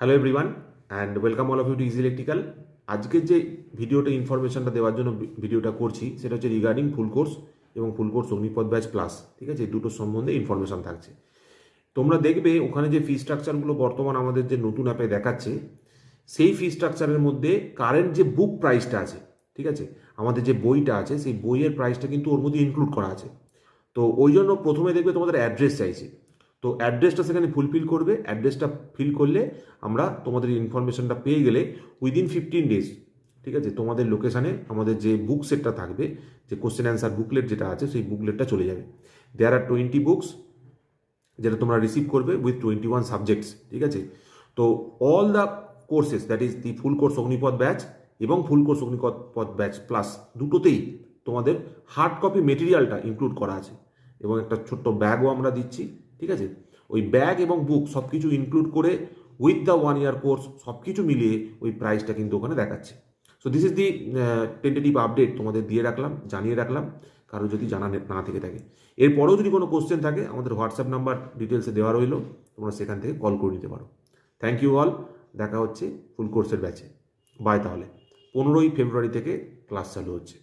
Hello everyone and welcome all of you to easy electrical. আজকের যে ভিডিওটা ইনফরমেশনটা দেওয়ার জন্য ভিডিওটা করছি সেটা হচ্ছে রিগার্ডিং ফুল কোর্স এবং full course Agnipath batch plus. ঠিক আছে, এই দুটো সম্বন্ধে ইনফরমেশন থাকছে। তোমরা দেখবে ওখানে যে ফি স্ট্রাকচারগুলো বর্তমান আমাদের যে নতুন অ্যাপে দেখাচ্ছে, সেই ফি স্ট্রাকচারের মধ্যে কারেন্ট যে বুক প্রাইসটা আছে, ঠিক আছে, আমাদের যে বইটা আছে সেই বইয়ের প্রাইসটা কিন্তু ওর মধ্যে ইনক্লুড করা আছে। তো ওই জন্য প্রথমে দেখবে তোমাদের অ্যাড্রেস চাইছে। তো অ্যাড্রেসটা সেখানে ফুলফিল করবে। অ্যাড্রেসটা ফিল করলে আমরা তোমাদের ইনফরমেশনটা পেয়ে গেলে উইদিন 15 ডেজ, ঠিক আছে, তোমাদের লোকেশানে আমাদের যে বুক সেটটা থাকবে, যে কোশ্চেন অ্যান্সার বুকলেট যেটা আছে সেই বুকলেটটা চলে যাবে। দেয়ার আর 20 বুকস যেটা তোমরা রিসিভ করবে উইথ 21 সাবজেক্টস। ঠিক আছে, তো all the courses, that is the full course Agnipath batch এবং full course Agnipath batch plus, দুটোতেই তোমাদের হার্ড কপি মেটেরিয়ালটা ইনক্লুড করা আছে এবং একটা ছোট্ট ব্যাগও আমরা দিচ্ছি। ঠিক আছে, ওই ব্যাগ এবং বুক সব কিছু ইনক্লুড করে উইথ দ্য 1 ইয়ার কোর্স সব কিছু মিলিয়ে ওই প্রাইসটা কিন্তু ওখানে দেখাচ্ছে। So this is the tentative update তোমাদের দিয়ে রাখলাম, জানিয়ে রাখলাম, কারো যদি জানা না থেকে থাকে। এরপরেও যদি কোনো কোশ্চেন থাকে আমাদের হোয়াটসঅ্যাপ নাম্বার ডিটেলসে দেওয়া রইলো, তোমরা সেখান থেকে কল করে নিতে পারো। Thank you all. দেখা হচ্ছে ফুল কোর্সের ব্যাচে। বাই। তাহলে 15ই ফেব্রুয়ারি থেকে ক্লাস চালু হচ্ছে।